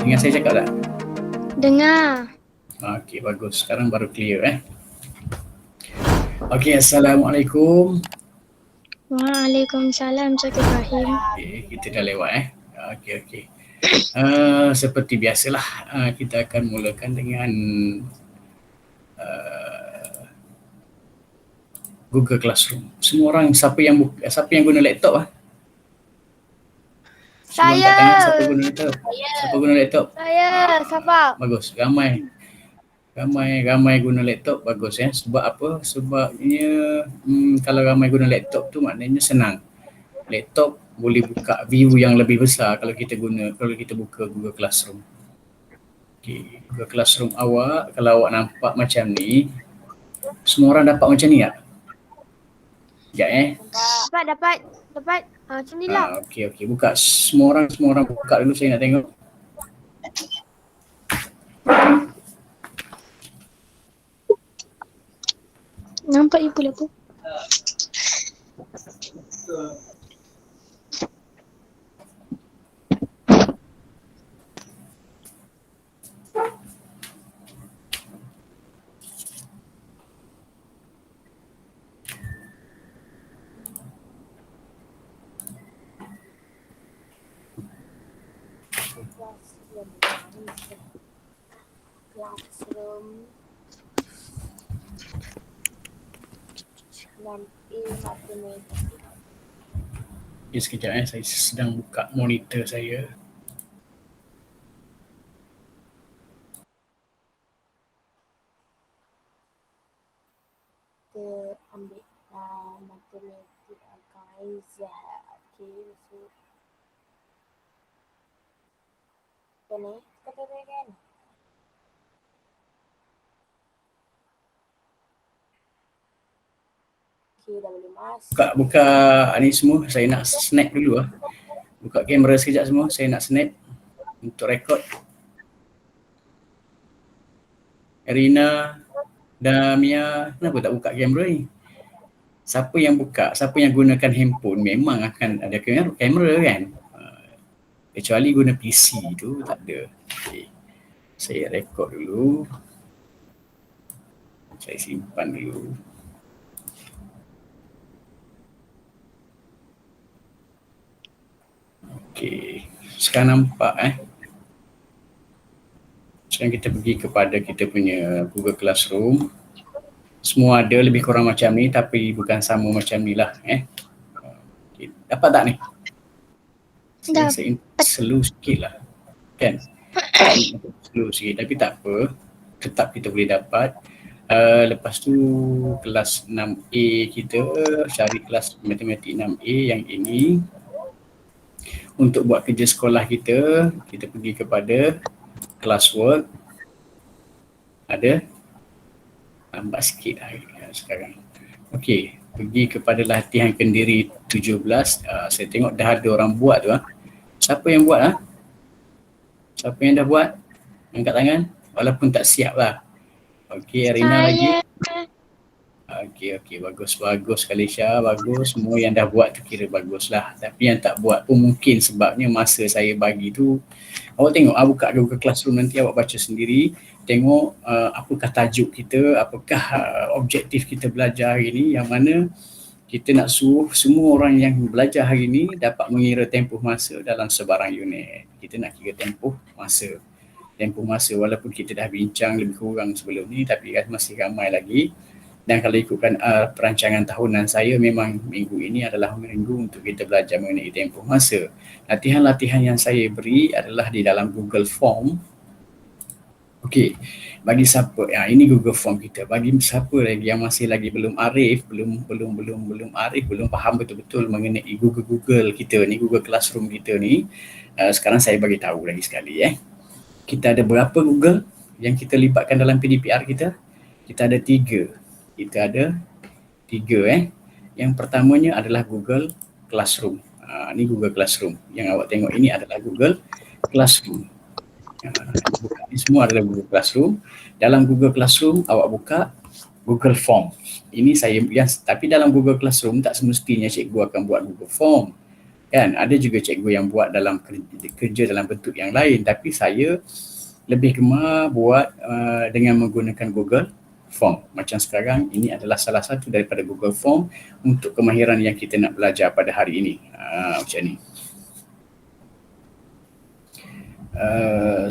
Dengar saya cakap tak? Dengar. Okey, bagus. Sekarang baru clear. Okey, Assalamualaikum. Waalaikumsalam Cik Ibrahim. Okey, kita dah lewat. Okey. Seperti biasalah, kita akan mulakan dengan Google Classroom. Semua orang, siapa yang guna laptop? Cuba angkat tangan, siapa guna laptop? Siapa guna laptop? Siapa? Bagus, ramai guna laptop, bagus ya. Sebab apa? Sebabnya kalau ramai guna laptop tu maknanya senang. Laptop boleh buka view yang lebih besar kalau kita buka Google Classroom. Okay. Google Classroom awak, kalau awak nampak macam ni, semua orang dapat macam ni tak? Sekejap Dapat. Macam ni lah. Okey. Buka. Semua orang buka dulu, saya nak tengok. Nampak ibu lah tu. Classroom 6A matematik. Sekejap saya sedang buka monitor saya. Kita ambil matematik guys. Okay, so apa ni? Kata kan? Okay, dah boleh masuk. Buka ni semua, saya nak snap dulu . Buka kamera sekejap semua, saya nak snap untuk rekod. Erina, Damia, kenapa tak buka kamera ni? Siapa yang gunakan handphone memang akan ada kamera kan? Kecuali guna PC tu tak ada. Okay. Saya rekod dulu. Saya simpan dulu. Okey, sekarang nampak Sekarang kita pergi kepada kita punya Google Classroom. Semua ada lebih kurang macam ni tapi bukan sama macam ni lah Okay. Dapat tak ni? Saya slow sikit lah kan? Slow sikit tapi tak apa, tetap kita boleh dapat. Lepas tu kelas 6A kita, cari kelas matematik 6A yang ini. Untuk buat kerja sekolah kita pergi kepada classwork. Ada? Lambat sikit sekarang. Okey, pergi kepada latihan kendiri 17. Saya tengok dah ada orang buat tu. Siapa yang buat? Siapa yang dah buat? Angkat tangan. Walaupun tak siap lah. Okey, Arina lagi. Okey, bagus Kalisha, bagus. Semua yang dah buat tu kira bagus lah. Tapi yang tak buat pun mungkin sebabnya masa saya bagi tu, awak tengok, buka Google Classroom nanti awak baca sendiri, tengok apakah tajuk kita, apakah objektif kita belajar hari ni, yang mana kita nak suruh semua orang yang belajar hari ni dapat mengira tempoh masa dalam sebarang unit. Kita nak kira tempoh masa walaupun kita dah bincang lebih kurang sebelum ni, tapi masih ramai lagi. Dan kalau ikutkan perancangan tahunan saya, memang minggu ini adalah minggu untuk kita belajar mengenai tempoh masa. Latihan-latihan yang saya beri adalah di dalam Google Form. Okey, bagi siapa, ini Google Form kita. Bagi siapa lagi yang masih lagi belum arif, belum faham betul-betul mengenai Google kita ni, Google Classroom kita ni, sekarang saya bagi tahu lagi sekali. Kita ada berapa Google yang kita libatkan dalam PDPR kita? Kita ada 3. Yang pertamanya adalah Google Classroom. Ini Google Classroom. Yang awak tengok ini adalah Google Classroom. Ini semua adalah Google Classroom. Dalam Google Classroom awak buka Google Form. Ini tapi dalam Google Classroom tak semestinya cikgu akan buat Google Form. Kan ada juga cikgu yang buat dalam kerja dalam bentuk yang lain, tapi saya lebih gemar buat dengan menggunakan Google Form. Macam sekarang ini adalah salah satu daripada Google Form untuk kemahiran yang kita nak belajar pada hari ini. Macam ni.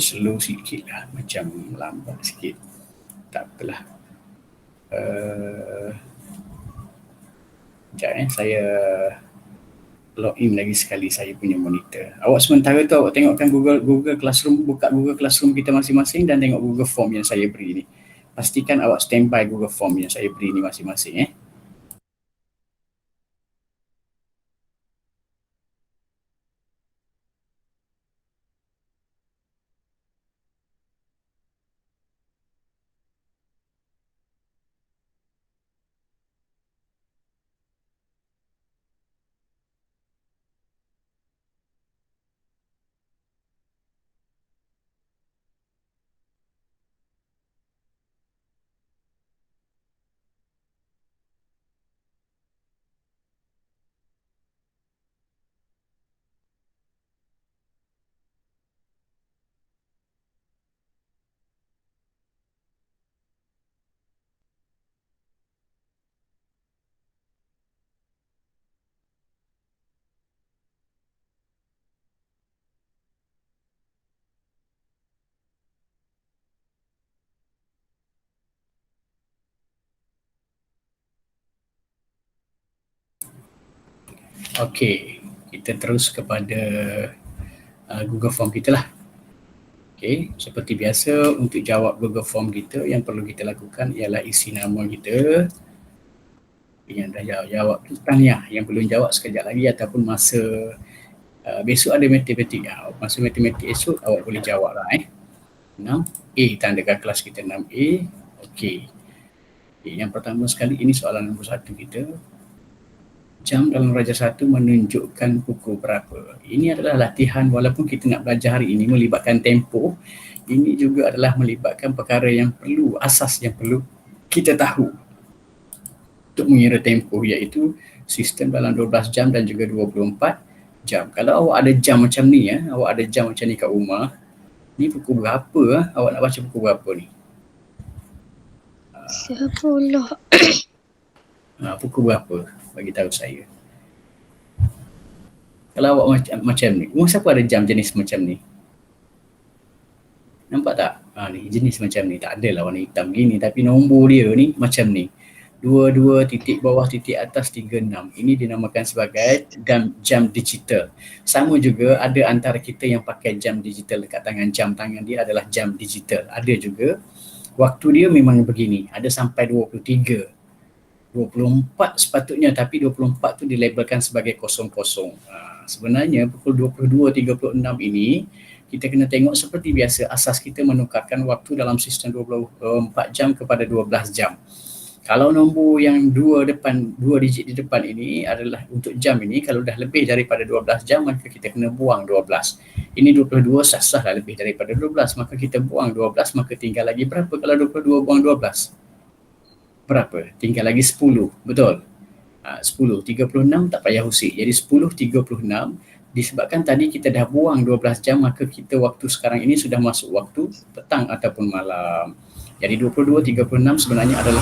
Slow sikit lah, macam lambat sikit. Tak apalah. Sekejap saya login lagi sekali saya punya monitor. Awak sementara tu awak tengokkan Google Classroom, buka Google Classroom kita masing-masing dan tengok Google Form yang saya beri ni. Pastikan awak standby Google Form yang saya beri ni masing-masing Okey, kita terus kepada Google Form kita lah. Okey, seperti biasa untuk jawab Google Form kita yang perlu kita lakukan ialah isi nama kita. Yang dah jawab tu tahniah, yang belum jawab sekejap lagi ataupun masa besok ada matematik. Masa matematik esok awak boleh jawab lah 6A, tandakan kelas kita 6A. Okey. Yang pertama sekali ini soalan nombor 1 kita. Jam dalam Raja 1 menunjukkan pukul berapa? Ini adalah latihan walaupun kita nak belajar hari ini melibatkan tempoh. Ini juga adalah melibatkan perkara yang perlu, asas yang perlu kita tahu untuk mengira tempoh, iaitu sistem dalam 12 jam dan juga 24 jam. Kalau awak ada jam macam ni awak ada jam macam ni kat rumah, ni pukul berapa awak nak baca pukul berapa ni? 10. Pukul berapa? Bagi tahu saya. Kalau awak macam ni, rumah siapa ada jam jenis macam ni? Nampak tak? Ni jenis macam ni, tak adalah warna hitam gini, tapi nombor dia ni macam ni. 22 titik bawah titik atas 36. Ini dinamakan sebagai jam digital. Sama juga ada antara kita yang pakai jam digital dekat tangan, jam tangan dia adalah jam digital. Ada juga waktu dia memang begini, ada sampai 23. 24 sepatutnya, tapi 24 tu dilabelkan sebagai kosong-kosong. Sebenarnya pukul 22.36 ini kita kena tengok seperti biasa asas kita menukarkan waktu dalam sistem 24 jam kepada 12 jam. Kalau nombor yang dua digit di depan ini adalah untuk jam ini, kalau dah lebih daripada 12 jam maka kita kena buang 12. Ini 22 sah-sah lah lebih daripada 12, maka kita buang 12, maka tinggal lagi berapa kalau 22 buang 12? Berapa? Tinggal lagi 10, betul? 10, 36 tak payah usik. Jadi 10, 36 disebabkan tadi kita dah buang 12 jam, maka kita waktu sekarang ini sudah masuk waktu petang ataupun malam. Jadi 22, 36 sebenarnya adalah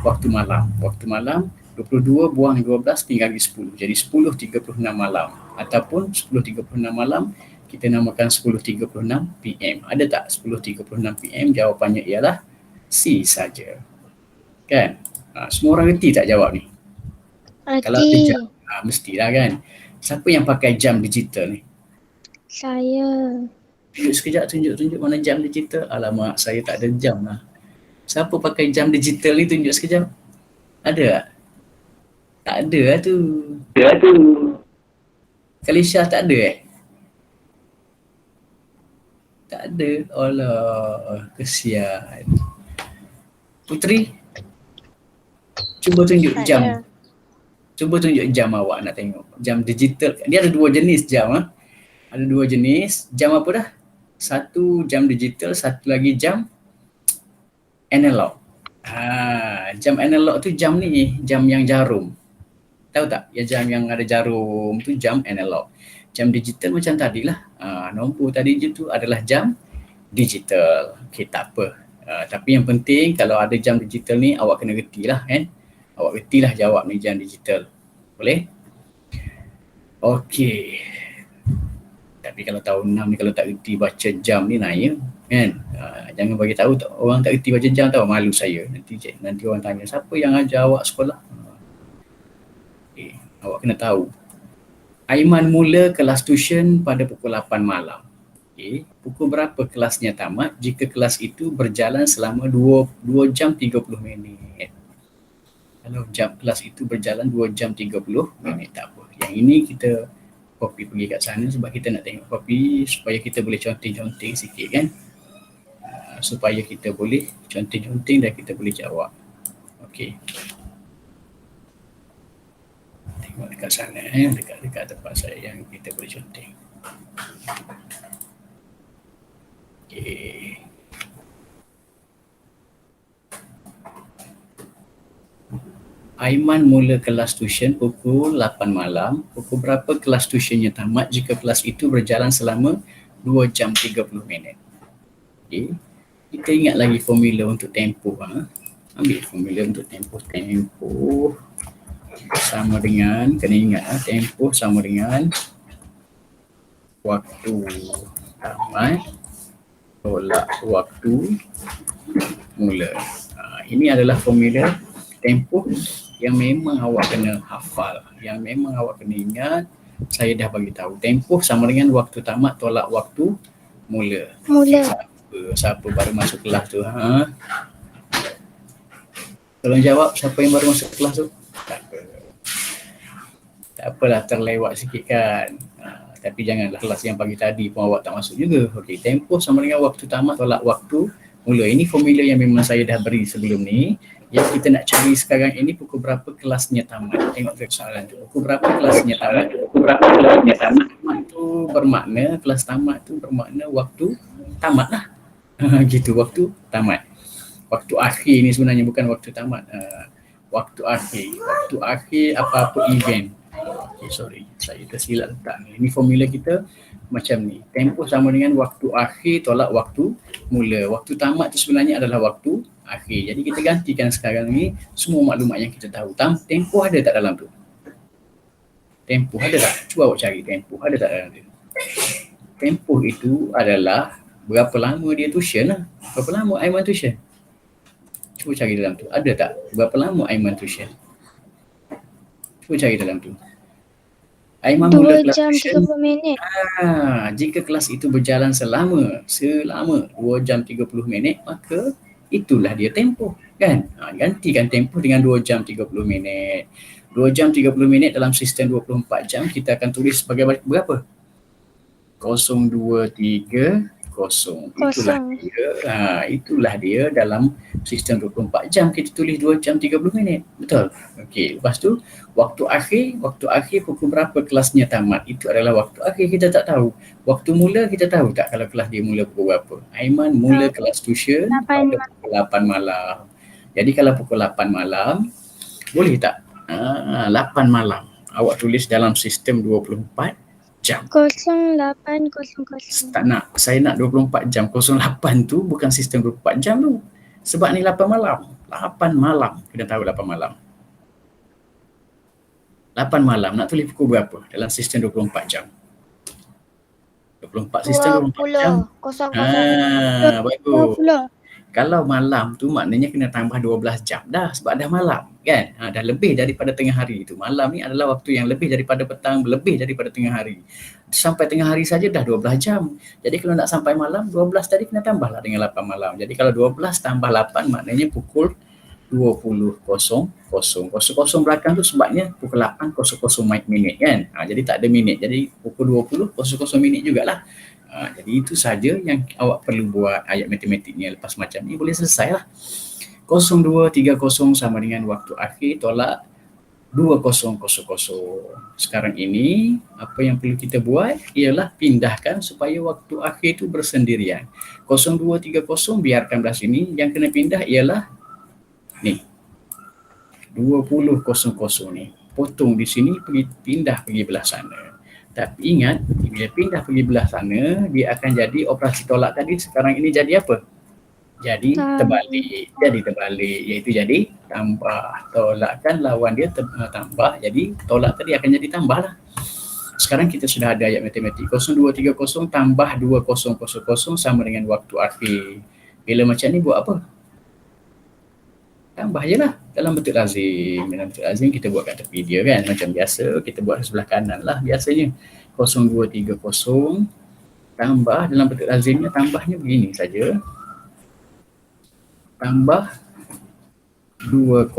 waktu malam. Waktu malam 22 buang 12 tinggal lagi 10. Jadi 10, 36 malam ataupun 10, 36 malam kita namakan 10.36 PM. Ada tak 10.36 PM? Jawapannya ialah C saja. Kan? Semua orang reti tak jawab ni? Kalau ada jam, mestilah kan. Siapa yang pakai jam digital ni? Saya. Tunjuk sekejap, tunjuk mana jam digital. Alamak, saya tak ada jam lah. Siapa pakai jam digital ni, tunjuk sekejap. Ada tak? Tak ada lah tu. Ya tu. Kalisha tak ada Tak ada. Alah, kesian. Putri, cuba tunjuk jam. Cuba tunjuk jam awak nak tengok. Jam digital. Dia ada 2 jenis jam. Ada 2 jenis. Jam apa dah? Satu jam digital, satu lagi jam analog. Jam analog tu jam ni, jam yang jarum. Tahu tak? Ya jam yang ada jarum tu jam analog. Jam digital macam tadilah. Nombor tadi je tu adalah jam digital. Okey, tak apa. Tapi yang penting kalau ada jam digital ni awak kena retilah kan. Awak retilah jawab ni jam digital. Boleh? Okey. Tapi kalau tahun 6 ni kalau tak reti baca jam ni naya kan. Jangan bagi tahu orang tak reti baca jam tahu, malu saya. Nanti orang tanya siapa yang ajar awak sekolah. Okay. Awak kena tahu. Aiman mula kelas tuition pada pukul 8 malam. Okay. Pukul berapa kelasnya tamat jika kelas itu berjalan selama 2 jam 30 minit. Kalau kelas itu berjalan 2 jam 30 minit tak apa. Yang ini kita copy pergi kat sana sebab kita nak tengok copy supaya kita boleh conteng-conteng sikit kan. Supaya kita boleh conteng-conteng dan kita boleh jawab. Okey. Tengok dekat sana dekat tempat saya yang kita boleh conteng. Okey. Aiman mula kelas tuition pukul 8 malam. Pukul berapa kelas tuitionnya tamat jika kelas itu berjalan selama 2 jam 30 minit. Okay. Kita ingat lagi formula untuk tempoh. Ambil formula untuk tempoh. Tempoh sama dengan, kena ingat tempoh sama dengan waktu tamat tolak waktu mula. Ini adalah formula tempoh yang memang awak kena hafal, yang memang awak kena ingat. Saya dah bagi tahu tempoh sama dengan waktu tamat tolak waktu mula. Siapa baru masuk kelas tu? Tolong jawab siapa yang baru masuk kelas tu? Tak apa. Tak apalah, terlewat sikit kan. Tapi janganlah kelas yang pagi tadi pun awak tak masuk juga. Okey, tempoh sama dengan waktu tamat tolak waktu mula. Ini formula yang memang saya dah beri sebelum ni. Yang kita nak cari sekarang ini pukul berapa kelasnya tamat. Tengok soalan tu. Pukul berapa kelasnya tamat? Pukul berapa kelasnya tamat? Tu bermakna, kelas tamat tu bermakna waktu tamat lah. Gitu, waktu tamat. Waktu akhir ni sebenarnya bukan waktu tamat. Waktu akhir apa-apa event. Okay, sorry. Saya tersilap letak ni. Ini formula kita macam ni. Tempoh sama dengan waktu akhir tolak waktu mula. Waktu tamat tu sebenarnya adalah waktu akhir. Jadi kita gantikan sekarang ni semua maklumat yang kita tahu. Tempoh ada tak dalam tu? Tempoh ada tak? Cuba awak cari tempoh ada tak dalam tu? Tempoh itu adalah berapa lama dia tuition lah. Berapa lama Aiman tuition? Cuba cari dalam tu. Ada tak? Berapa lama Aiman tuition? Cuba cari dalam tu. Aiman mula kelas 2 jam tuition. 30 minit. Jika kelas itu berjalan selama 2 jam 30 minit, maka itulah dia tempoh kan. Gantikan tempoh dengan 2 jam 30 minit. 2 jam 30 minit dalam sistem 24 jam kita akan tulis sebagai berapa? 023 kosong. Itulah dia dalam sistem 24 jam kita tulis 2 jam 30 minit. Betul? Okey, lepas tu waktu akhir pukul berapa kelasnya tamat. Itu adalah waktu akhir kita tak tahu. Waktu mula kita tahu tak kalau kelas dia mula pukul berapa? Aiman mula kelas tuition pada pukul 8 malam. Jadi kalau pukul 8 malam boleh tak? 8 malam. Awak tulis dalam sistem 24 jam. 0800. Tak nak. Saya nak 24 jam. 08 tu bukan sistem 24 jam tu. Sebab ni 8 malam. 8 malam. Kena tahu 8 malam. 8 malam. Nak tulis pukul berapa dalam sistem 24 jam? 24 sistem 24 jam. 20. Bagus. Kalau malam tu maknanya kena tambah 12 jam dah sebab dah malam kan. Dah lebih daripada tengah hari tu. Malam ni adalah waktu yang lebih daripada petang, lebih daripada tengah hari. Sampai tengah hari saja dah 12 jam. Jadi kalau nak sampai malam 12 tadi kena tambahlah dengan 8 malam. Jadi kalau 12 tambah 8 maknanya pukul 20.00. Belakang tu sebabnya pukul 8.00 minit kan. Jadi tak ada minit. Jadi pukul 20.00 minit jugalah. Jadi itu saja yang awak perlu buat ayat matematiknya. Lepas macam ni boleh selesai lah. 0230 sama dengan waktu akhir tolak 2000. Sekarang ini apa yang perlu kita buat ialah pindahkan supaya waktu akhir itu bersendirian. 0230 biarkan belah sini. Yang kena pindah ialah ni 20.00 ni. potong di sini, pindah pergi belah sana. Tapi ingat, bila pindah pergi belah sana, dia akan jadi operasi tolak tadi sekarang ini jadi apa? Jadi terbalik. Jadi terbalik, iaitu jadi tambah. Tolakkan lawan dia tambah, jadi tolak tadi akan jadi tambah lah. Sekarang kita sudah ada ayat matematik. 0230 tambah 2000 sama dengan waktu akhir. Bila macam ni buat apa? Tambah je lah dalam bentuk lazim. Dalam bentuk lazim kita buat kat tepi dia kan. Macam biasa kita buat sebelah kanan lah biasanya. 0230 tambah dalam bentuk lazimnya, tambahnya begini saja. Tambah 2000.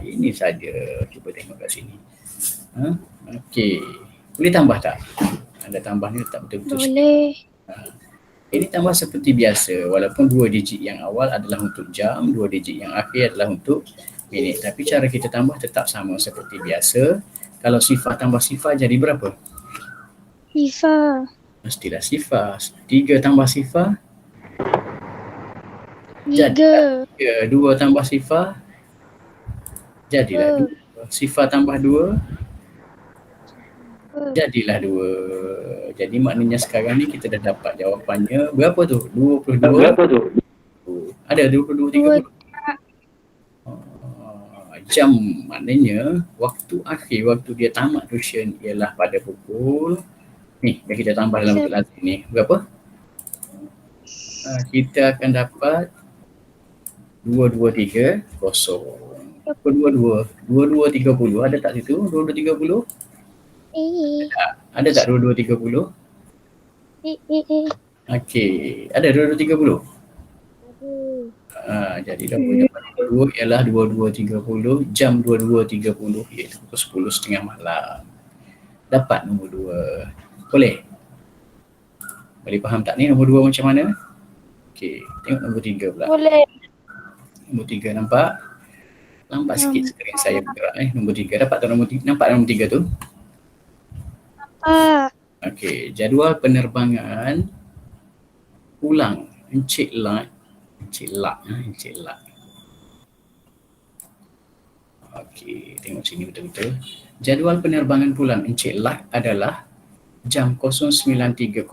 Ini saja. Cuba tengok kat sini. Okey. Boleh tambah tak? Ada tambah ni tak betul-betul. Boleh. Ini tambah seperti biasa, walaupun 2 digit yang awal adalah untuk jam, 2 digit yang akhir adalah untuk minit. Tapi cara kita tambah tetap sama seperti biasa. Kalau sifar tambah sifar jadi berapa? Sifar. Mestilah sifar. 3 tambah sifar? 3. 2 tambah sifar? Jadilah 2. Sifar tambah 2? Jadilah 2. Jadi maknanya sekarang ni kita dah dapat jawapannya. Berapa tu? 22. Berapa tu? Ada 22, 30. Jam maknanya waktu akhir, waktu dia tamat tuition ialah pada pukul ni. Dah kita tambah dalam bentuk lazim ni. Berapa? Kita akan dapat 2230. 2230. Ada tak situ? 2230? Ada tak 2230? Okey, ada 2230? Jadi dapat 22 ialah 2230, jam 2230 iaitu pukul 10.30 malam. Dapat nombor 2. Boleh? Boleh faham tak ni nombor 2 macam mana? Okey, tengok nombor 3 pula. Boleh. Nombor 3 nampak? Lambat sikit skrin saya bergerak nombor 3. Dapat tak nombor 3? Nampak nombor 3 tu? Okey, jadual penerbangan pulang Encik Lat. Okey, tengok sini betul-betul. Jadual penerbangan pulang Encik Lat adalah jam 09.30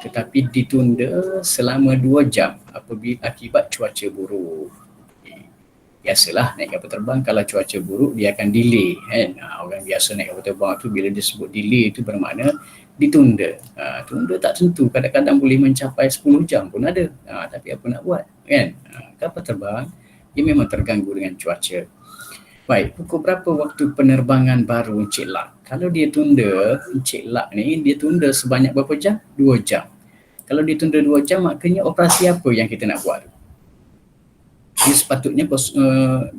tetapi ditunda selama 2 jam apabila akibat cuaca buruk. Biasalah naik kapal terbang, kalau cuaca buruk dia akan delay kan. Orang biasa naik kapal terbang tu bila dia sebut delay tu bermakna ditunda. Tunda tak tentu, kadang-kadang boleh mencapai 10 jam pun ada. Tapi apa nak buat kan. Kapal terbang dia memang terganggu dengan cuaca. Baik, pukul berapa waktu penerbangan baru Encik Lat? Kalau dia tunda, Encik Lat ni dia tunda sebanyak berapa jam? 2 jam. Kalau dia tunda 2 jam maknanya operasi apa yang kita nak buat? Dia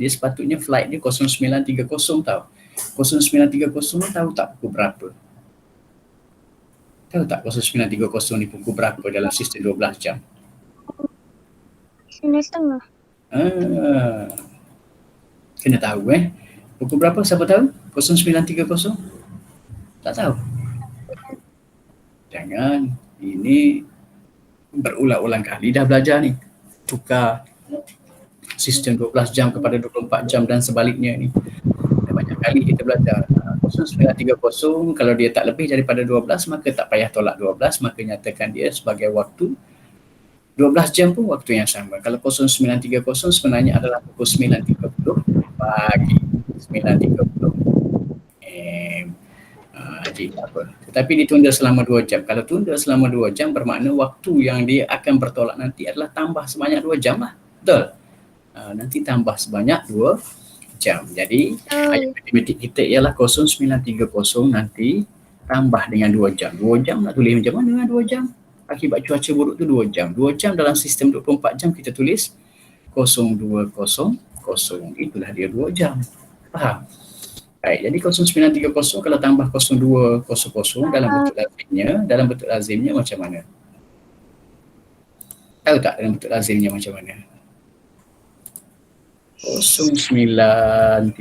sepatutnya flight dia 09.30 tau. 09.30 ni tahu tak pukul berapa? Tahu tak 09.30 ni pukul berapa dalam sistem 12 jam? 9.30. Kena tahu Pukul berapa siapa tahu? 09.30? Tak tahu? Jangan. Ini berulang-ulang kali dah belajar ni. Tukar sistem 12 jam kepada 24 jam dan sebaliknya ni. Dah banyak kali kita belajar. 09.30 kalau dia tak lebih daripada 12 maka tak payah tolak 12, maka nyatakan dia sebagai waktu 12 jam pun waktu yang sama. Kalau 09.30 sebenarnya adalah pukul 9.30 pagi. 9.30 jadi apa. Tetapi ditunda selama 2 jam. Kalau tunda selama 2 jam bermakna waktu yang dia akan bertolak nanti adalah tambah sebanyak 2 jam lah. Betul? Nanti tambah sebanyak 2 jam. Jadi ayat matematik kita ialah 09.30 nanti tambah dengan 2 jam. 2 jam nak tulis macam mana dengan 2 jam? Akibat cuaca buruk tu 2 jam. 2 jam dalam sistem 24 jam kita tulis 0200. Itulah dia 2 jam. Faham? Baik, jadi 09.30 kalau tambah 0200 dalam bentuk lazimnya macam mana? Tahu tak dalam bentuk lazimnya macam mana? 09.30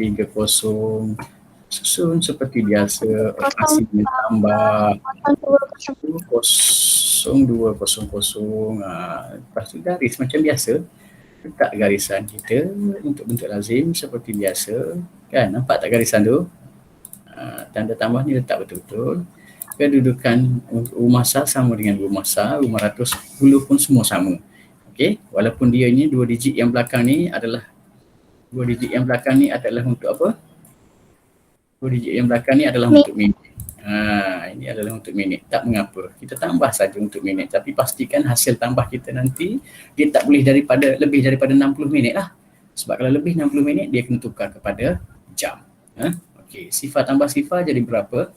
susun seperti biasa, operasi tambah 0200. Lepas tu garis macam biasa. letak garisan kita untuk bentuk lazim seperti biasa. Kan, nampak tak garisan tu? Tanda tambah ni letak betul-betul. Kedudukan rumah sah sama dengan rumah sah, rumah ratus, hulu pun semua sama. Okey, walaupun dia ni dua digit yang belakang ni adalah untuk apa? Dua digit yang belakang ni adalah untuk minit. Ini adalah untuk minit. Tak mengapa. Kita tambah saja untuk minit. Tapi pastikan hasil tambah kita nanti dia tak boleh lebih daripada 60 minit lah. Sebab kalau lebih 60 minit dia kena tukar kepada jam. Okey, sifar tambah sifar jadi berapa?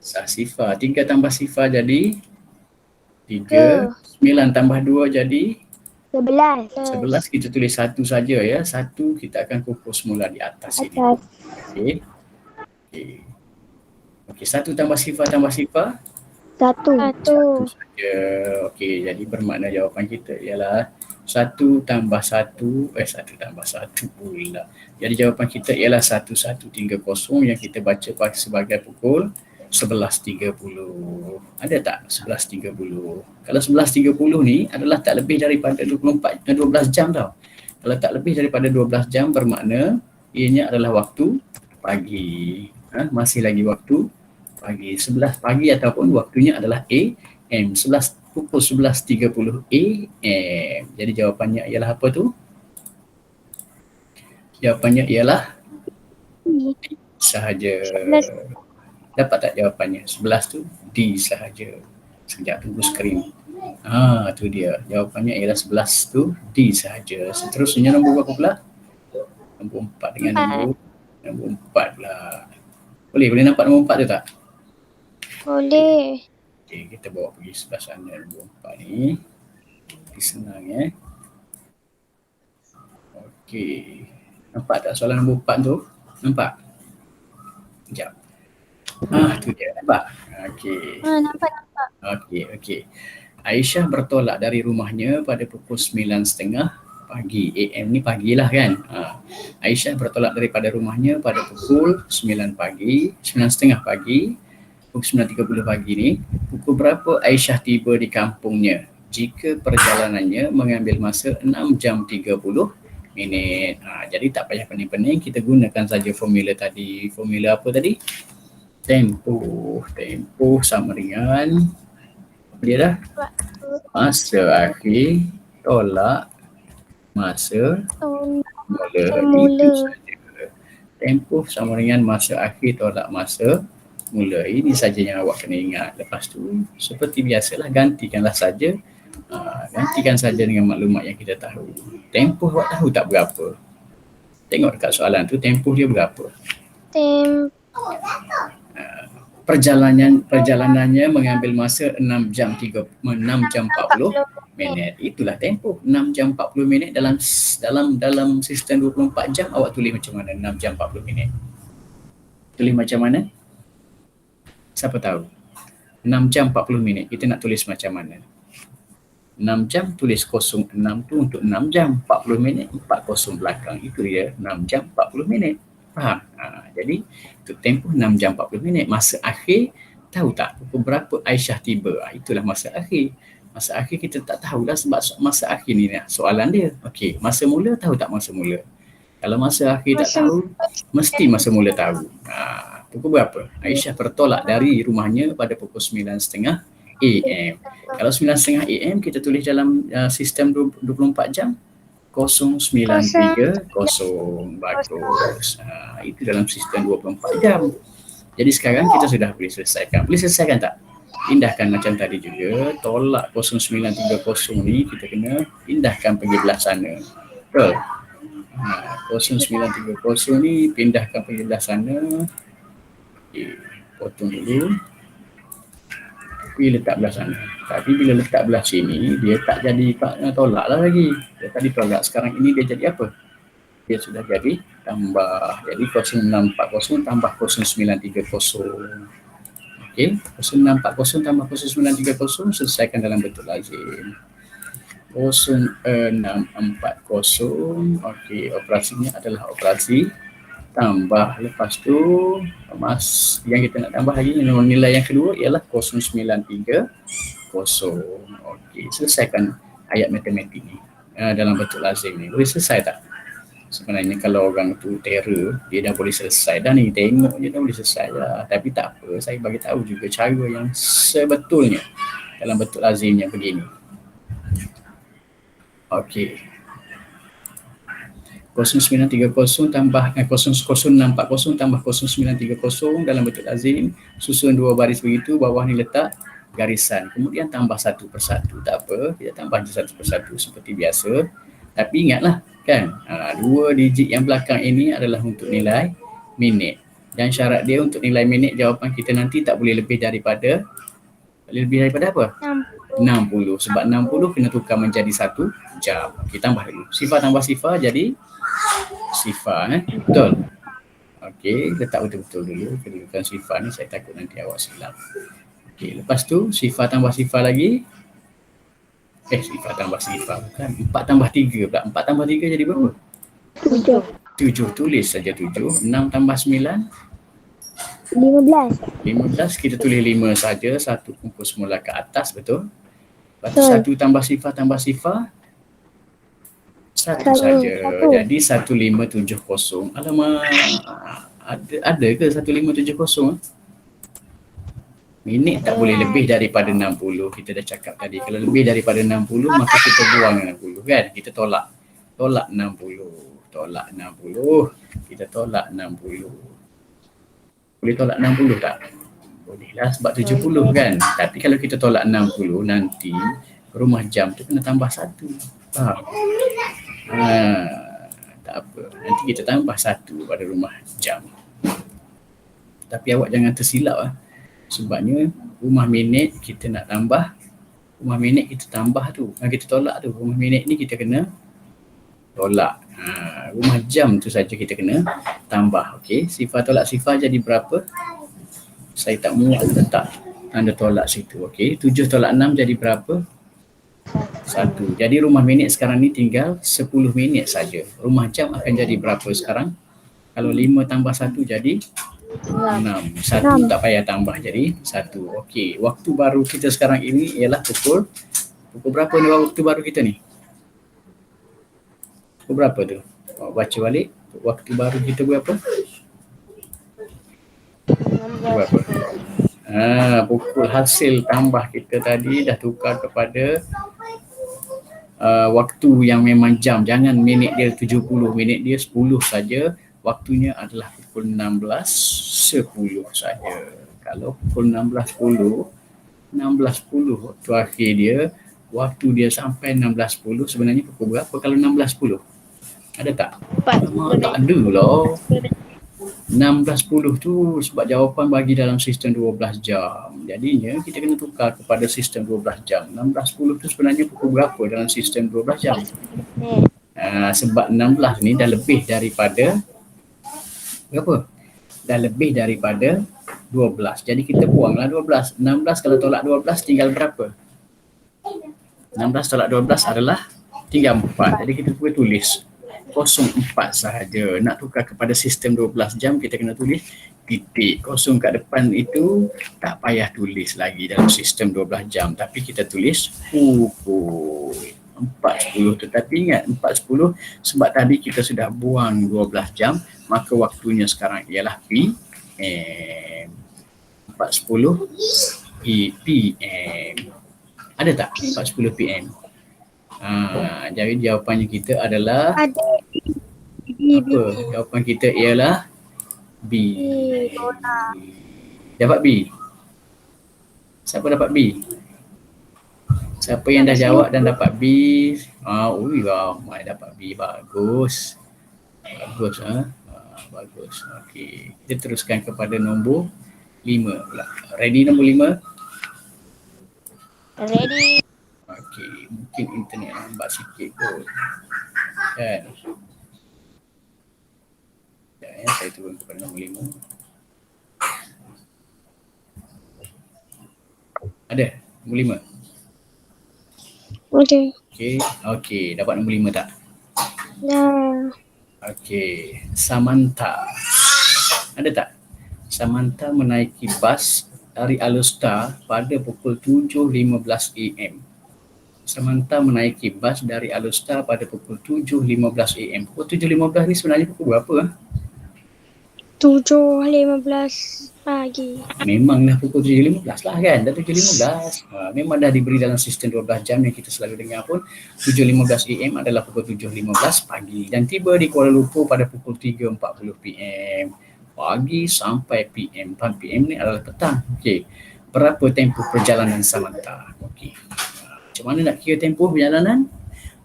Sah sifar. 3 tambah sifar jadi 3. 9 tambah 2 jadi 11. 11. Kita tulis 1 saja ya. 1 kita akan kumpul semula di atas ini. Okey. Okey, 1 tambah sifar tambah sifar 1 saja. Okey, jadi bermakna jawapan kita ialah 1 tambah 1 pula. Jadi jawapan kita ialah 1130 yang kita baca sebagai pukul 11.30. Ada tak 11.30? Kalau 11.30 ni adalah tak lebih daripada 12 jam tau. Kalau tak lebih daripada 12 jam bermakna ianya adalah waktu pagi. Masih lagi waktu pagi. 11 pagi ataupun waktunya adalah AM. Pukul 11.30 AM. Jadi jawapannya ialah apa tu? Jawapannya ialah sahaja. Dapat tak jawapannya? 11 tu D sahaja. Sekejap tunggu skrin. Tu dia. Jawapannya ialah 11 tu D sahaja. Seterusnya nombor berapa pula? Nombor 4 dengan nombor 4 pula. Boleh nampak nombor 4 tu tak? Boleh. Okey, kita bawa pergi sebelah sana nombor 4 ni. Senang ya. Okey. Nampak tak soalan nombor 4 tu? Nampak? Sekejap. Tu dia. Nampak? Okey. Nampak. Okey. Aisyah bertolak dari rumahnya pada pukul 9.30 pagi. AM ni pagilah kan? Aisyah bertolak daripada rumahnya pada pukul 9 pagi, 9.30 pagi. Pukul 9.30 pagi ni, pukul berapa Aisyah tiba di kampungnya jika perjalanannya mengambil masa 6 jam 30 minit. Jadi tak payah pening-pening, kita gunakan saja formula tadi. Formula apa tadi? Tempoh sama dengan apa dia dah? Masa akhir tolak masa mula. Itu saja. Tempoh sama dengan masa akhir tolak masa mula. Ini saja yang awak kena ingat. Lepas tu seperti biasalah gantikan saja dengan maklumat yang kita tahu. Tempoh awak tahu tak berapa? Tengok dekat soalan tu, tempoh dia berapa? Perjalanannya mengambil masa 6 jam 40 minit. Itulah tempoh. 6 jam 40 minit dalam sistem 24 jam awak tulis macam mana 6 jam 40 minit? Tulis macam mana? Siapa tahu? 6 jam 40 minit. Kita nak tulis macam mana? 6 jam tulis 06 tu untuk 6 jam. 40 minit 40 belakang. Itu dia 6 jam 40 minit. Faham? Jadi untuk tempoh 6 jam 40 minit. Masa akhir tahu tak pukul berapa Aisyah tiba? Itulah masa akhir. Masa akhir kita tak tahulah sebab masa akhir ni soalan dia. Okey, masa mula tahu tak masa mula? Kalau masa akhir tak tahu, mesti masa mula tahu. Pukul berapa? Aisyah bertolak dari rumahnya pada pukul 9.30 AM. Kalau 9.30 AM kita tulis dalam sistem 24 jam 0930. Bagus. Itu dalam sistem 24 jam. Jadi sekarang kita sudah boleh selesaikan. Boleh selesaikan tak? Pindahkan macam tadi juga. Tolak 0930 ni kita kena pindahkan pergi belah sana. Betul? 0930 ni pindahkan pergi belah sana. Potong dulu. Tapi letak belah sana. Tapi bila letak belah sini, dia tak jadi tolak lah lagi. Dia tadi tolak. Sekarang ini dia jadi apa? Dia sudah jadi tambah. Jadi 0640 tambah 0930. Okey. 0640 tambah 0930 selesaikan dalam bentuk lazim. 0640. Okey. Operasinya adalah operasi tambah. Lepas tu yang kita nak tambah lagi nilai yang kedua ialah 0930. Okey, selesaikan ayat matematik ni. dalam bentuk lazim ni. Boleh selesai tak? Sebenarnya kalau orang tu terror, dia dah boleh selesai dah ni, tengok je dah boleh selesai dah. Tapi tak apa, saya bagi tahu juga cara yang sebetulnya dalam bentuk lazimnya begini. Okey. 0930 tambah 00640 tambah 0930 dalam bentuk lazim, susun dua baris begitu, bawah ni letak garisan, kemudian tambah satu persatu. Tak apa, kita tambah satu persatu seperti biasa. Tapi ingatlah kan, dua digit yang belakang ini adalah untuk nilai minit, dan syarat dia untuk nilai minit jawapan kita nanti tak boleh lebih daripada apa? 60. Sebab 60 kena tukar menjadi 1 jam. Okey, tambah dulu. Sifar tambah sifar jadi sifar, betul? Okey, letak betul-betul dulu kedudukan sifar ni, saya takut nanti awak silap. Okey, lepas tu sifar tambah sifar lagi. Sifar tambah sifar bukan. 4 tambah 3 pula. 4 tambah 3 jadi berapa? 7. Tulis saja 7. 6 tambah 9. 15. 15, kita tulis 5 saja. Satu kumpul semula ke atas, betul? Lepas tu 1 tambah sifar. 1 saja. Jadi 1570. Alamak, ada ke 1570? Minit tak boleh lebih daripada 60. Kita dah cakap tadi, kalau lebih daripada 60 maka kita buang 60 kan. Kita tolak 60. Kita tolak 60. Boleh tolak 60 tak? Boleh lah sebab 70 kan. Tapi kalau kita tolak 60 nanti rumah jam tu kena tambah 1. Faham? Tak apa. Nanti kita tambah 1 pada rumah jam. Tapi awak jangan tersilap lah. Sebabnya rumah minit kita nak tambah, rumah minit kita tambah tu, kita tolak tu. Rumah minit ni kita kena tolak. Rumah jam tu saja kita kena tambah. Okey, sifar tolak sifar jadi berapa? Saya tak muat letak tanda tolak situ. Okey, 7 tolak 6 jadi berapa? 1. Jadi rumah minit sekarang ni tinggal 10 minit saja. Rumah jam akan jadi berapa sekarang? Kalau 5 tambah 1 jadi 6. 1 tak payah tambah jadi 1. Okey, waktu baru kita sekarang ini ialah pukul berapa ni waktu baru kita ni? Pukul berapa tu? Baca balik. Waktu baru kita berapa? Berapa? Pukul hasil tambah kita tadi dah tukar kepada waktu yang memang jam. Jangan minit dia 70, minit dia 10 saja. Waktunya adalah pukul 16.10 saja. Kalau pukul 16.10 waktu akhir dia, waktu dia sampai 16.10 sebenarnya pukul berapa kalau 16.10? Ada tak? Tak ada lah. 16.10 tu sebab jawapan bagi dalam sistem 12 jam. Jadinya kita kena tukar kepada sistem 12 jam. 16.10 tu sebenarnya pukul berapa dalam sistem 12 jam? Sebab 16 ni dah lebih daripada berapa? Dah lebih daripada 12. Jadi kita buanglah 12. 16 kalau tolak 12 tinggal berapa? 16 tolak 12 adalah tinggal 4. Jadi kita boleh tulis 04 sahaja. Nak tukar kepada sistem 12 jam kita kena tulis titik. 0 kat depan itu tak payah tulis lagi dalam sistem 12 jam. Tapi kita tulis pukul 4.10. Tetapi ingat 4.10 sebab tadi kita sudah buang 12 jam, maka waktunya sekarang ialah PM. 4.10 PM. Ada tak 4.10 PM? Jadi jawapannya kita adalah Ada. apa? Jawapan kita ialah B. Dapat B? Siapa dapat B? Siapa yang dah jawab dan dapat B? Ramai dapat B. Bagus. Bagus. Okey. Kita teruskan kepada nombor 5 pula. Ready nombor 5? Ready. Okey. Mungkin internet lambat sikit kot. Kan? Sekejap saya turun kepada nombor 5. Ada? Nombor 5? Ada. Okey. Dapat nombor 5 tak? Dah. Okey. Samantha. Ada tak? Samantha menaiki bas dari Alostar pada pukul 7.15 AM. Samantha menaiki bas dari Alustar pada pukul 7.15 AM. Pukul 7.15 ni sebenarnya pukul berapa? 7.15 pagi. Memanglah pukul 7.15 lah kan, dah 7.15. Memang dah diberi dalam sistem 12 jam yang kita selalu dengar pun. 7.15 AM adalah pukul 7.15 pagi dan tiba di Kuala Lumpur pada pukul 3.40 PM. Pagi sampai PM. PM ni adalah petang. Okey. Berapa tempoh perjalanan Samantha? Okey. Macam mana nak kira tempoh perjalanan?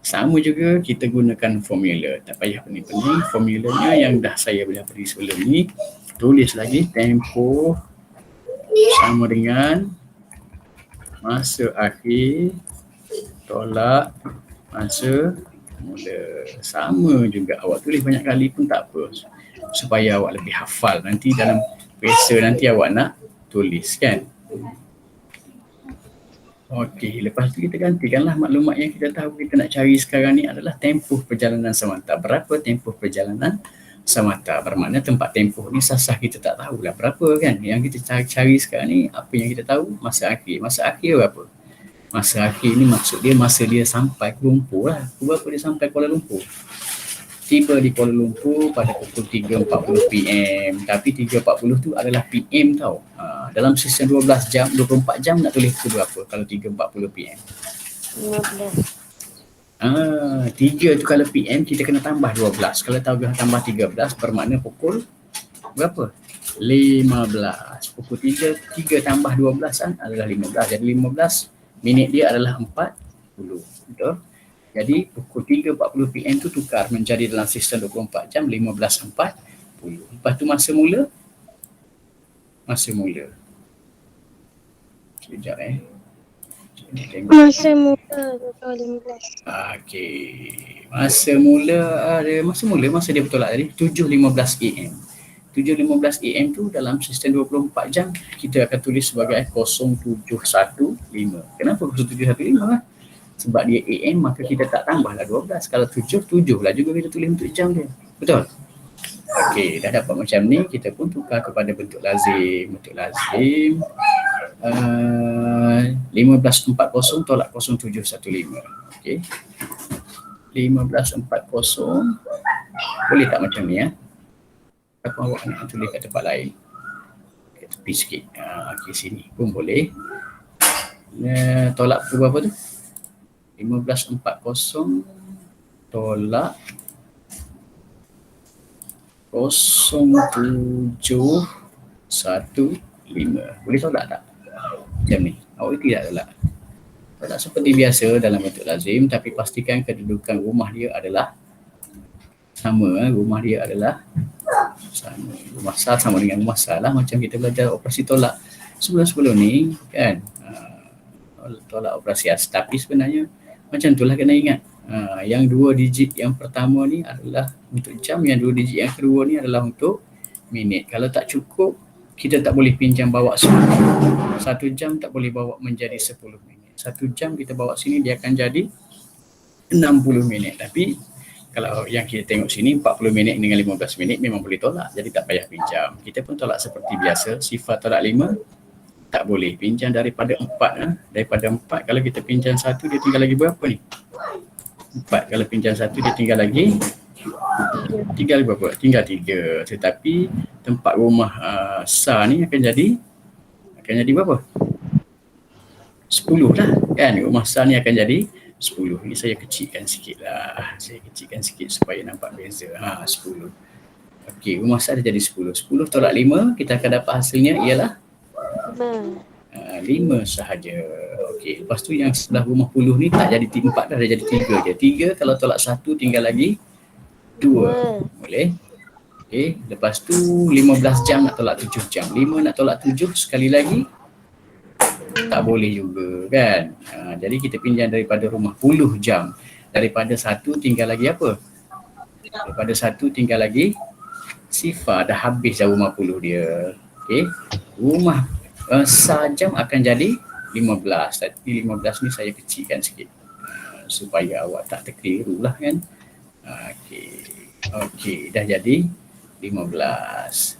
Sama juga kita gunakan formula. Tak payah pening-pening. Formulanya yang dah saya beri sebelum ni. Tulis lagi tempoh sama dengan masa akhir tolak masa mula. Sama juga. Awak tulis banyak kali pun tak apa. Supaya awak lebih hafal. Nanti dalam pesa nanti awak nak tulis kan. Okey, lepas tu kita gantikanlah maklumat yang kita tahu kita nak cari sekarang ni adalah tempoh perjalanan Samantha. Berapa tempoh perjalanan Samantha? Bermakna tempat tempoh ni sah-sah kita tak tahulah berapa kan. Yang kita cari sekarang ni apa yang kita tahu? Masa akhir. Masa akhir berapa? Masa akhir ni maksud dia masa dia sampai Kuala Lumpur lah. Berapa dia sampai Kuala Lumpur? Tiba di Kuala Lumpur pada pukul 3.40 PM. Tapi 3.40 tu adalah PM tau. Dalam sistem 12 jam, 24 jam nak tulis pukul berapa kalau 3.40 PM? 15. 3 tu kalau PM kita kena tambah 12. Kalau tahu tambah 13 bermakna pukul berapa? 15. Pukul 3 tambah 12 kan adalah 15. Jadi 15 minit dia adalah 40. Betul? Jadi pukul 3.40 PM tu tukar menjadi dalam sistem 24 jam 15.40. Lepas tu masa mula. Sekejap Masa mula betul 15. Okey. Masa dia betul lah tadi 7.15 AM. 7.15 AM tu dalam sistem 24 jam kita akan tulis sebagai 0715. Kenapa 0715? Sebab dia AM maka kita tak tambahlah 12. Kalau 7 lah juga kita tulis untuk jam dia. Betul? Okey, dah dapat macam ni kita pun tukar kepada bentuk lazim. Bentuk lazim 15.40 tolak 0715. Okey. 15.40 boleh tak macam ni ya? Atau awak nak tulis kat tempat lain? Kat tepi sikit. Okey, sini pun boleh. Tolak pukul berapa tu? 15.40 tolak 0715. Boleh tolak tak? Macam ni. Awak tidak tolak. Tolak seperti biasa dalam bentuk lazim tapi pastikan kedudukan rumah dia adalah sama. Rumah dia adalah sama. Rumah sah sama dengan rumah sah lah macam kita belajar operasi tolak sebelum ni kan. Tolak operasi as. Tapi sebenarnya macam itulah kena ingat. Yang 2 digit yang pertama ni adalah untuk jam, yang 2 digit yang kedua ni adalah untuk minit. Kalau tak cukup, kita tak boleh pinjam bawa semua. 1 jam tak boleh bawa menjadi 10 minit. 1 jam kita bawa sini dia akan jadi 60 minit. Tapi kalau yang kita tengok sini 40 minit dengan 15 minit memang boleh tolak. Jadi tak payah pinjam. Kita pun tolak seperti biasa. Sifat tolak 5 tak boleh pinjam daripada 4. Daripada 4 kalau kita pinjam 1 dia tinggal lagi berapa ni? 4. Kalau pinjam 1 dia tinggal lagi berapa? Tinggal 3. Tetapi tempat rumah sah ni akan jadi berapa? 10 lah kan. Rumah sah ni akan jadi 10. Ni saya kecilkan sikit lah. Supaya nampak beza. 10. Okey, rumah sah dia jadi 10. 10 tolak 5 kita akan dapat hasilnya ialah 5 sahaja. Okey, lepas tu yang sebelah rumah puluh ni tak jadi 4 dah jadi 3 je. 3 kalau tolak 1 tinggal lagi 2. Boleh? Okey, lepas tu 15 jam nak tolak 7 jam. 5 nak tolak 7 sekali lagi tak boleh juga kan. Jadi kita pinjam daripada rumah puluh jam. Daripada 1 tinggal lagi apa? Daripada 1 tinggal lagi sifar. Dah habis dah rumah puluh dia. Okey, rumah sah jam akan jadi 15. Tapi 15 ni saya kecilkan sikit supaya awak tak terkeliru lah kan. Okey, dah jadi 15.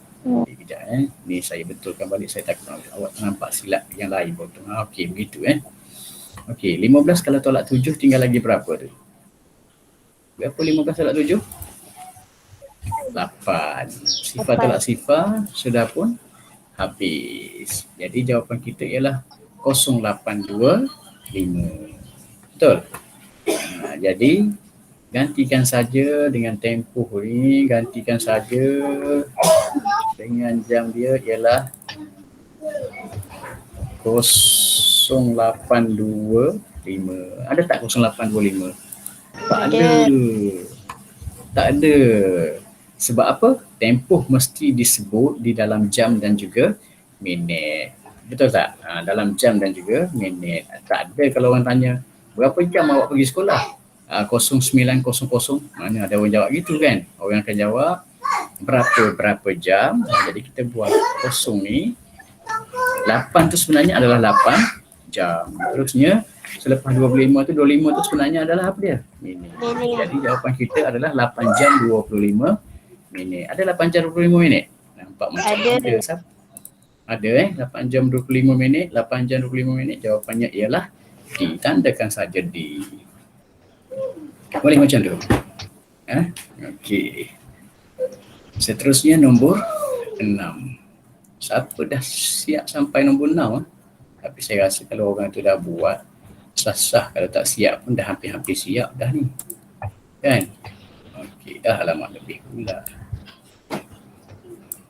Kejap ni saya betulkan balik, saya takut awak nampak silap yang lain potong. Okey, begitu Okey, 15 kalau tolak 7 tinggal lagi berapa tu? Berapa 15 tolak 7? 8. Sifar tolak sifar sudah pun habis. Jadi jawapan kita ialah 0825. Betul? Jadi gantikan saja dengan tempoh ni, gantikan saja dengan jam dia ialah 0825. Ada tak 0825? Tak ada. Tak ada. Sebab apa? Tempoh mesti disebut di dalam jam dan juga minit. Betul tak? Dalam jam dan juga minit. Tak ada kalau orang tanya, berapa jam awak pergi sekolah? 0900. Mana ada orang jawab gitu kan? Orang akan jawab berapa jam. Jadi kita buat kosong ni. 8 tu sebenarnya adalah 8 jam. Terusnya selepas 25 tu sebenarnya adalah apa dia? Minit. Jadi jawapan kita adalah 8 jam 25 minit. Ada 8 jam 25 minit? Nampak macam ada. Ada 8 jam 25 minit, 8 jam 25 minit. Jawapannya ialah D. Tandakan saja D. Boleh macam tu? Okey. Seterusnya nombor 6. Siapa dah siap sampai nombor 6? Tapi saya rasa kalau orang tu dah buat sah-sah, kalau tak siap pun dah hampir-hampir siap dah ni. Kan? Okey, alamak lebih pula.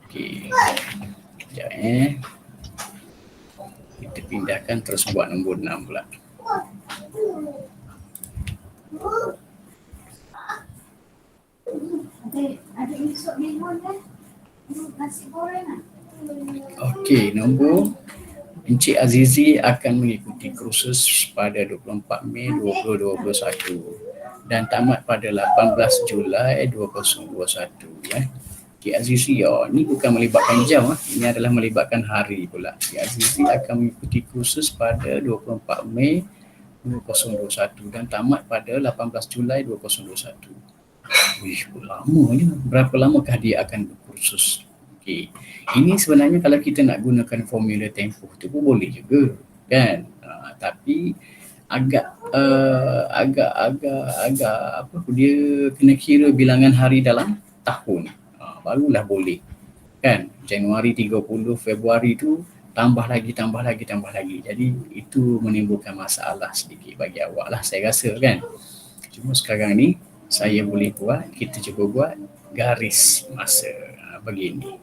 Okey. Sekejap Kita pindahkan terus buat nombor 6 pula. Ada esok limon kan? Nasi goreng kan? Okey, nombor Encik Azizi akan mengikuti kursus pada 24 Mei 2021 dan tamat pada 18 Julai 2021 ya. Encik Azizi ni bukan melibatkan jam ini adalah melibatkan hari pula. Encik Azizi akan mengikuti kursus pada 24 Mei 2021 dan tamat pada 18 Julai 2021. Wih, lama ni. Berapa lamakah dia akan berkursus? Okey. Ini sebenarnya kalau kita nak gunakan formula tempoh tu pun boleh juga kan. Tapi agak apa dia kena kira bilangan hari dalam tahun. Barulah boleh. Kan? Januari 30, Februari tu tambah lagi. Jadi itu menimbulkan masalah sedikit bagi awak lah saya rasa kan. Cuma sekarang ni saya boleh buat, kita cuba buat garis masa begini.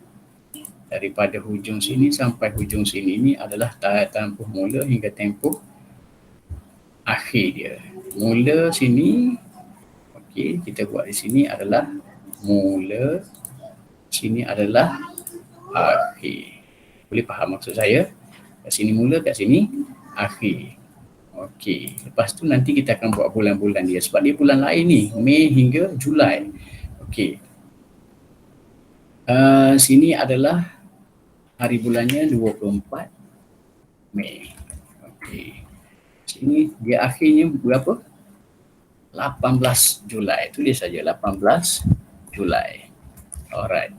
Daripada hujung sini sampai hujung sini ni adalah tempoh mula hingga tempoh akhir dia. Mula sini, okey, kita buat di sini adalah mula, sini adalah akhir. Boleh faham maksud saya? Kat sini mula, kat sini akhir. Okey, lepas tu nanti kita akan buat bulan-bulan dia sebab dia bulan lain ni, Mei hingga Julai. Okey. Sini adalah hari bulannya 24 Mei. Okey. Sini dia akhirnya berapa? 18 Julai. Itu dia saja 18 Julai. Alright.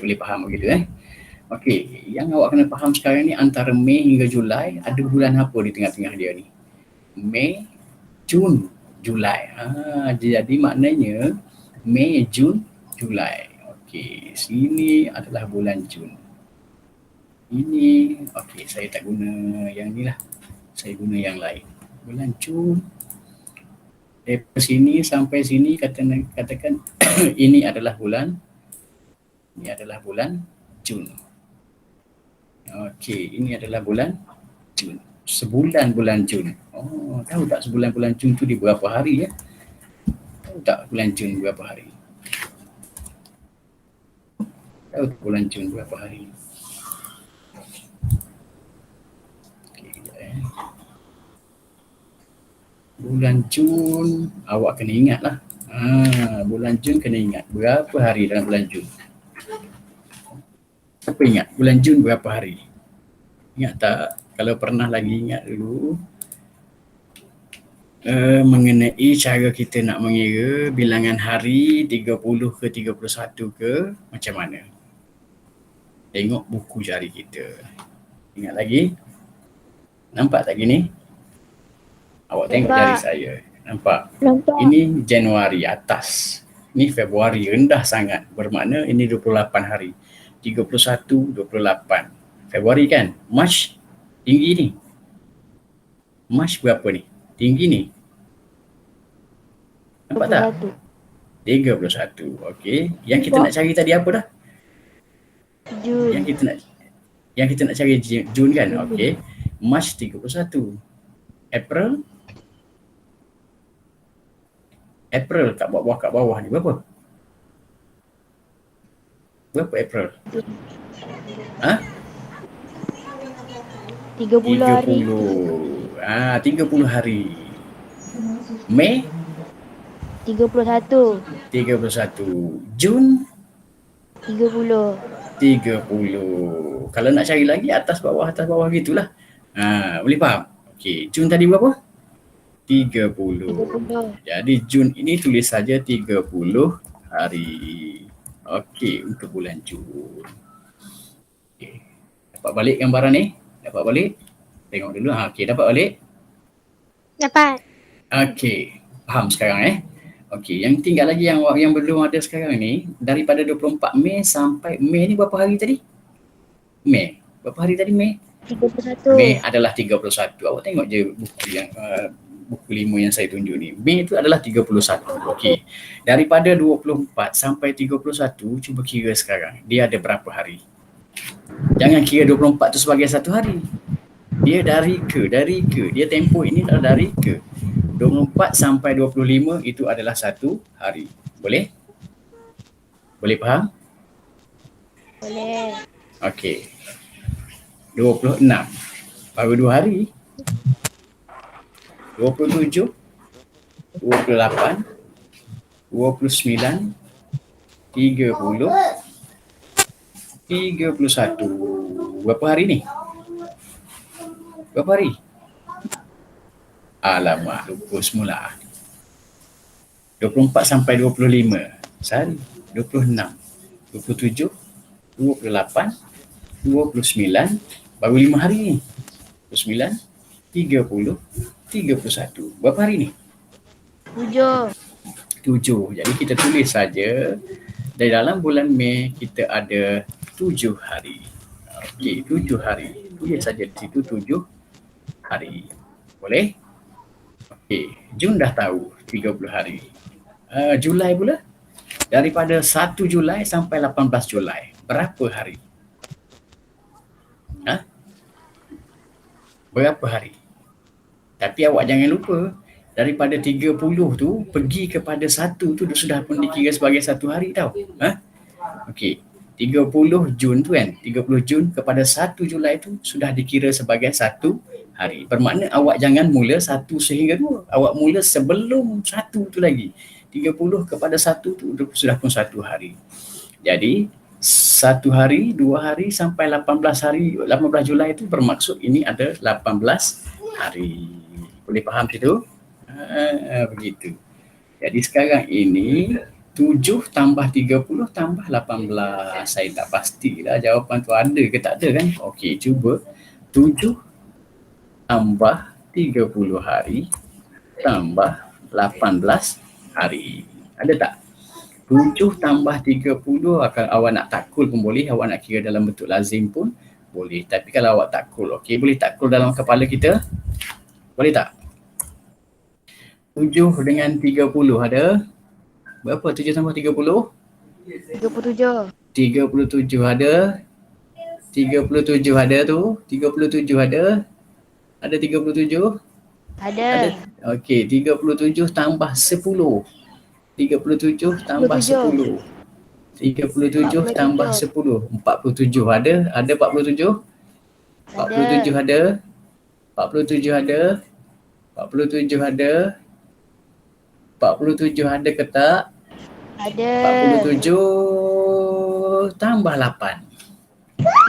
Boleh faham begitu Okey, yang awak kena faham sekarang ni antara Mei hingga Julai ada bulan apa di tengah-tengah dia ni? Mei, Jun, Julai. Jadi maknanya Mei, Jun, Julai. Okey, sini adalah bulan Jun. Ini, okey, saya tak guna yang ni lah. Saya guna yang lain. Bulan Jun. Dari sini sampai sini katakan ini adalah bulan Jun. Okey, ini adalah bulan Jun. Sebulan bulan Jun. Oh, tahu tak sebulan bulan Jun tu di berapa hari ya? Tahu tak bulan Jun berapa hari? Tahu tak bulan Jun berapa hari? Bulan Jun, awak kena ingat lah. Bulan Jun kena ingat. Berapa hari dalam bulan Jun? Siapa ingat? Bulan Jun berapa hari? Ingat tak? Kalau pernah lagi ingat dulu. Mengenai cara kita nak mengira bilangan hari 30 ke 31 ke macam mana? Tengok buku jari kita. Ingat lagi? Nampak tak gini? Awak tengok Nampak. jari saya. Nampak? Nampak. Ini Januari atas. Ini Februari rendah sangat. Bermakna ini 28 hari. 31, 28. Februari kan? Mac tinggi ni. Mac berapa ni? Tinggi ni. Nampak tak? 31. Okey. Yang kita nak cari tadi apa dah? Jun. Yang kita nak cari Jun kan? Okey. Mac 31. April kat bawah ni berapa? Berapa April? 30 hari. 30 hari. Mei 31. 31. Jun 30. 30. Kalau nak cari lagi atas bawah gitulah. Boleh faham? Okey, Jun tadi berapa? 30. Jadi Jun ini tulis saja 30 hari. Okey, untuk bulan Jun. Okay. Dapat balik gambaran ni? Dapat balik? Tengok dulu. Okey, dapat balik? Dapat. Okey, faham sekarang Okey, yang tinggal lagi yang belum ada sekarang ni, daripada 24 Mei sampai Mei ni berapa hari tadi? Mei. Berapa hari tadi Mei? 31. Mei adalah 31. Awak tengok je buku 5 yang saya tunjuk ni. Mei itu adalah 31. Okey. Daripada 24 sampai 31, cuba kira sekarang. Dia ada berapa hari? Jangan kira 24 tu sebagai satu hari. Dia dari ke. Dia tempoh ini adalah dari ke. 24 sampai 25 itu adalah satu hari. Boleh? Boleh faham? Boleh. Okey. 26. Baru 2 hari. 27, 28, 29, 30, 31. Berapa hari ni? Berapa hari? Alamak, lupa semula. 24 sampai 25. Sehari. 26, 27, 28, 29. Baru 5 hari ni. 29, 30, 31. Berapa hari ni? 7. 7. Jadi kita tulis saja dari dalam bulan Mei kita ada 7 hari. Okey, 7 hari. Tulis saja di situ 7 hari. Boleh? Okey, Jun dah tahu 30 hari. Julai pula? Daripada 1 Julai sampai 18 Julai. Berapa hari? Berapa hari? Tapi awak jangan lupa, daripada 30 tu pergi kepada 1 tu sudah pun dikira sebagai satu hari tau. Okey, 30 Jun tu kan, 30 Jun kepada 1 Julai tu sudah dikira sebagai satu hari. Bermakna awak jangan mula 1 sehingga 2. Awak mula sebelum 1 tu lagi. 30 kepada 1 tu sudah pun satu hari. Jadi 1 hari, 2 hari sampai 18 hari, 18 Julai itu bermaksud ini ada 18 hari. Boleh faham situ? Begitu. Jadi sekarang ini 7 tambah 30 tambah 18. Saya tak pastilah jawapan tu ada ke tak ada kan. Okey, cuba 7 tambah 30 hari tambah 18 hari. Ada tak? 7 tambah 30 akan awak nak takkul pun boleh, awak nak kira dalam bentuk lazim pun boleh. Tapi kalau awak takkul, okey, boleh takkul dalam kepala kita? Boleh tak? 7 dengan 30 ada berapa? 7 tambah 30? 37. 37 ada. 37 ada tu. 37 ada. Ada 37? Ada. Okey, 37 tambah 10. 37 tambah 10. 37 tambah 10. 47 ada. Ada 47? 47 ada. 47 ada. 47 ada. 47 ada ke tak? Ada. 47 tambah 8.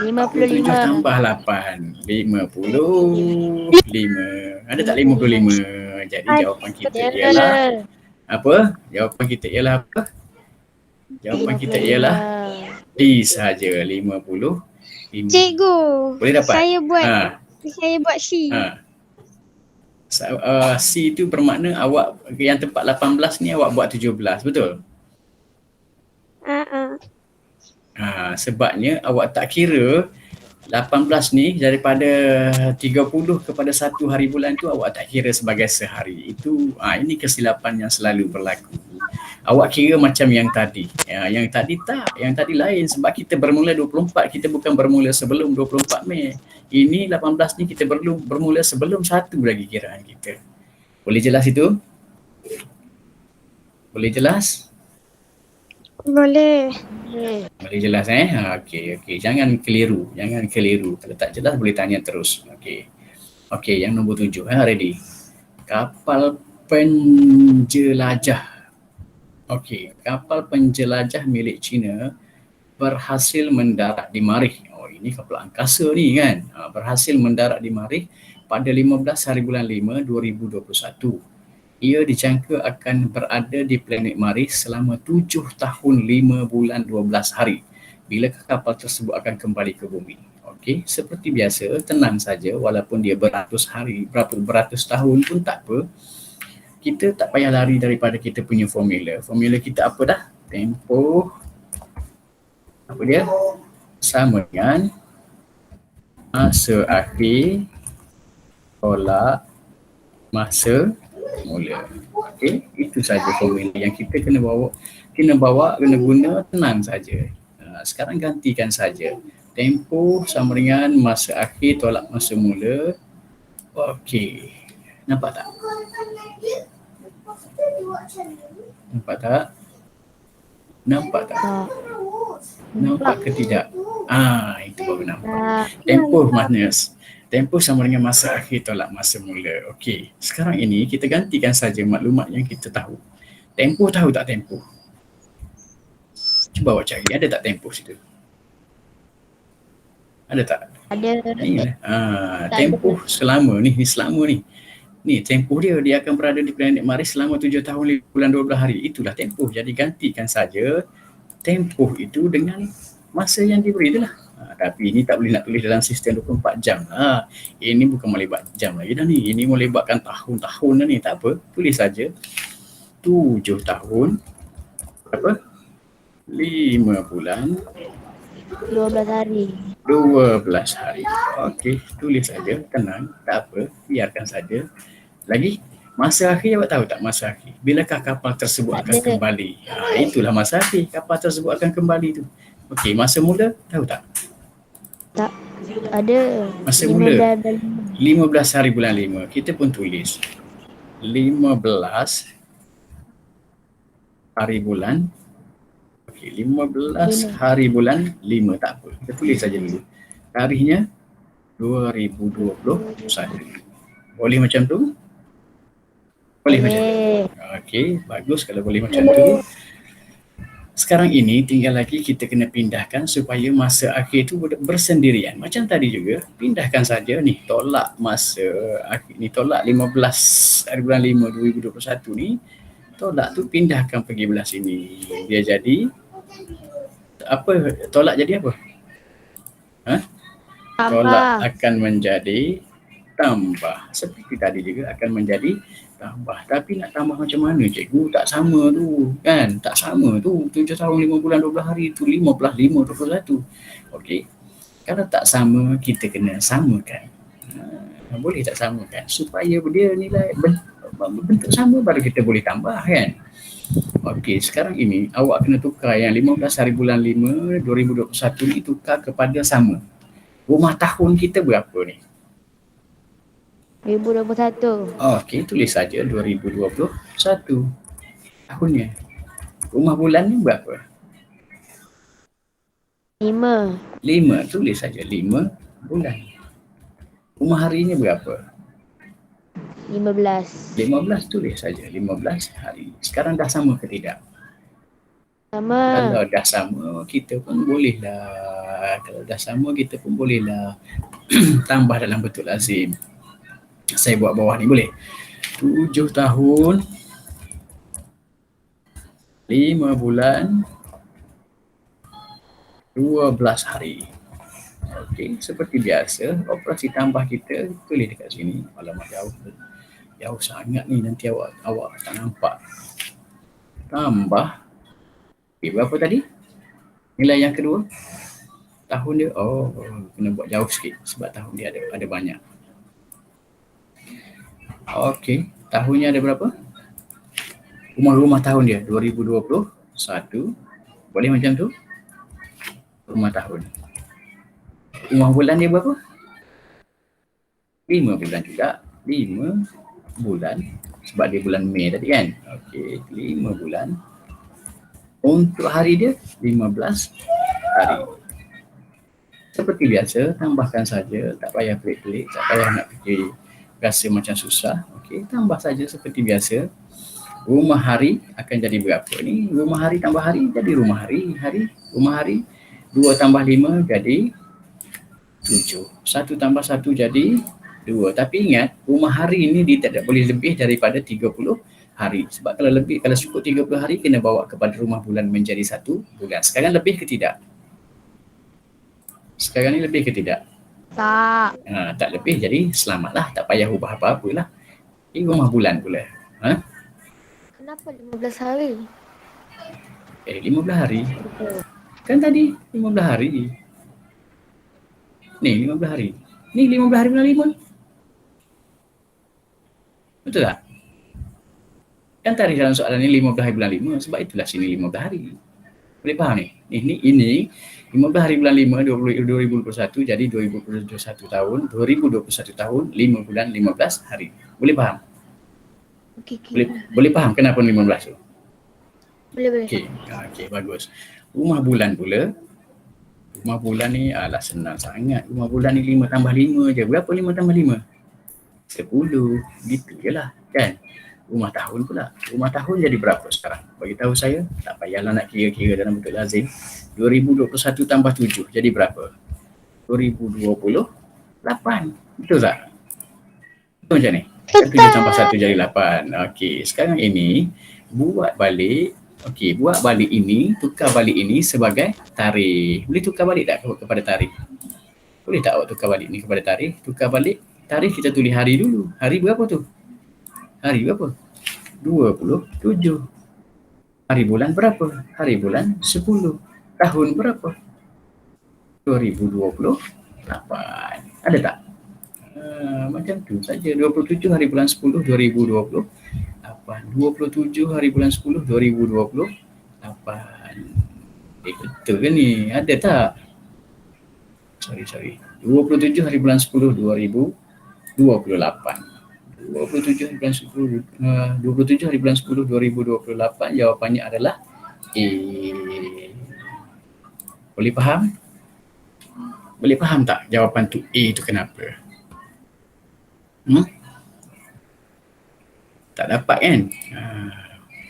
47 55. tambah 8. 55. Ada tak 55? Jadi jawapan kita ialah apa? Jawapan kita ialah apa? Jawapan kita ialah D saja, 55. Cikgu, Boleh dapat? saya buat C. C itu bermakna awak yang tempat 18 ni awak buat 17, betul? Sebabnya awak tak kira 18 ni daripada 30 kepada 1 hari bulan tu awak tak kira sebagai sehari. Itu ini kesilapan yang selalu berlaku. Awak kira macam yang tadi. Yang tadi tak, yang tadi lain sebab kita bermula 24, kita bukan bermula sebelum 24 Mei. Ini 18 ni kita bermula sebelum 1 lagi kiraan kita. Boleh jelas itu? Boleh jelas? Boleh. Boleh jelas okey. Jangan keliru. Kalau tak jelas boleh tanya terus. Okey, yang nombor 7 ready. Kapal penjelajah. Okey, kapal penjelajah milik China berhasil mendarat di Marikh. Ini kapal angkasa ni kan. Berhasil mendarat di Marikh pada 15 hari bulan 5 2021. Ia dijangka akan berada di planet Marikh selama 7 tahun 5 bulan 12 hari. Bilakah kapal tersebut akan kembali ke bumi? Okey, seperti biasa, tenang saja walaupun dia beratus tahun pun tak apa. Kita tak payah lari daripada kita punya formula. Formula kita apa dah? Tempoh. Apa dia? Sama dengan masa akhir tolak masa mula. Okey, itu saja formula yang kita kena guna tenang saja. Sekarang gantikan saja. Tempoh sama dengan masa akhir tolak masa mula. Okey. Nampak tak? Nampak tak? Nampak ke tidak? Itu baru nampak. Tempoh sama dengan masa akhir tolak masa mula. Okey, sekarang ini kita gantikan saja maklumat yang kita tahu. Tempoh tahu tak tempoh? Cuba awak cari, ada tak tempoh situ? Ada tak? Ada. Tempoh selama ni. Ni tempoh dia akan berada di planet Marikh selama 7 tahun 5 bulan 12 hari. Itulah tempoh. Jadi gantikan saja tempoh itu dengan masa yang diberi itulah. Tapi ini tak boleh nak tulis dalam sistem 24 jam. Ini bukan melibat jam lagi dah ni. Ini melibatkan tahun-tahun dah ni. Tak apa, tulis saja 7 tahun 5 bulan 12 hari. 12 hari. Okey, tulis saja, tenang, tak apa, biarkan saja. Lagi, masa akhir awak tahu tak masa akhir? Bilakah kapal tersebut akan kembali? Itulah masa akhir, kapal tersebut akan kembali tu. Okey, masa mula tahu tak? Tak. Ada. Masa mula 15 hari bulan 5. Kita pun tulis 15 hari bulan 15 hari bulan 5 tak apa. Kita tulis saja dulu. Tarikhnya 2021. Boleh macam tu? Boleh macam tu? Okey, bagus kalau boleh macam tu. Sekarang ini tinggal lagi kita kena pindahkan supaya masa akhir tu bersendirian. Macam tadi juga, pindahkan saja ni tolak masa akhir ni, tolak 15 hari bulan 5 2021 ni. Tolak tu pindahkan pergi belah sini. Dia jadi apa? Tolak jadi apa? Tolak akan menjadi tambah. Seperti tadi juga akan menjadi tambah. Tapi nak tambah macam mana cikgu? Tak sama tu kan? Tak sama tu. 7 tahun 5 bulan 12 hari tu 5 plus 5 21. Okey. Kalau tak sama kita kena samakan. Boleh tak samakan? Supaya dia nilai bentuk sama baru kita boleh tambah kan? Okey, sekarang ini awak kena tukar yang 15 hari bulan 5 2021 ni tukar kepada sama. Rumah tahun kita berapa ni? 2021. Okey, tulis saja 2021 tahunnya. Rumah bulan ni berapa? 5. 5, tulis saja 5 bulan. Rumah harinya berapa? 15. 15, tulis saja 15 hari. Sekarang dah sama ke tidak? Sama. Kalau dah sama kita pun bolehlah. Tambah dalam bentuk lazim. Saya buat bawah ni boleh. 7 tahun 5 bulan 12 hari. Okey, seperti biasa operasi tambah kita tulis dekat sini. Alamak jauh. Jauh sangat ni, nanti awak tak nampak. Tambah berapa tadi? Nilai yang kedua? Tahun dia, kena buat jauh sikit sebab tahun dia ada banyak. Okey, tahunnya ada berapa? Rumah tahun dia 2021. Boleh macam tu? Rumah tahun. Rumah bulan dia berapa? 5 bulan juga. 5 bulan. Sebab dia bulan Mei tadi kan? Okey, 5 bulan. Untuk hari dia 15 hari. Seperti biasa, tambahkan saja, tak payah pelik-pelik, tak payah nak fikir rasa macam susah. Okey, tambah saja seperti biasa. Rumah hari akan jadi berapa ni? Rumah hari tambah hari jadi rumah hari. Rumah hari 2 tambah 5 jadi 7. 1 tambah 1 jadi 2. Tapi ingat, rumah hari ni dia tidak boleh lebih daripada 30 hari. Sebab kalau cukup 30 hari, kena bawa kepada rumah bulan menjadi 1 bulan. Sekarang lebih ke tidak? Sekarang ni lebih ke tidak? Tak. Tak lebih, jadi selamatlah. Tak payah ubah apa-apa lah. Ini rumah bulan pula. Kenapa 15 hari? 15 hari. Kan tadi 15 hari. Ni 15 hari. Ni 15 hari bulan 5. Betul tak? Kan tadi dalam soalan ni 15 hari bulan 5. Sebab itulah sini 15 hari. Boleh faham ni? Ini 15 hari bulan 5 2021 jadi 2021 tahun, 2021 tahun 5 bulan 15 hari. Boleh faham? Boleh faham kenapa 15 tu? Boleh. Okey, bagus. Rumah bulan pula. Rumah bulan ni senang sangat. Rumah bulan ni 5 tambah 5 je. Berapa 5 tambah 5? 10. Gitu je lah kan? Rumah tahun pula. Rumah tahun jadi berapa sekarang? Bagi tahu saya, tak payahlah nak kira-kira dalam bentuk lazim. 2021 tambah 7 jadi berapa? 2028. Betul tak? Betul macam ni? 7 tambah 1 jadi 8. Okey, sekarang ini buat balik ini, tukar balik ini sebagai tarikh. Boleh tukar balik tak kepada tarikh? Boleh tak awak tukar balik ni kepada tarikh? Tukar balik tarikh, kita tulis hari dulu. Hari berapa tu? Hari berapa? 27. Hari bulan berapa? Hari bulan 10. Tahun berapa? 2028. Ada tak? Macam tu saja. 27 hari bulan 10 2028. 27 hari bulan 10 2028. Betul ke ni? Ada tak? Sorry. 27 hari bulan 10 2028. 27 hari bulan 10 27 hari bulan 10 2028. Jawapannya adalah A. Boleh faham? Boleh faham tak jawapan tu A tu kenapa? Tak dapat kan?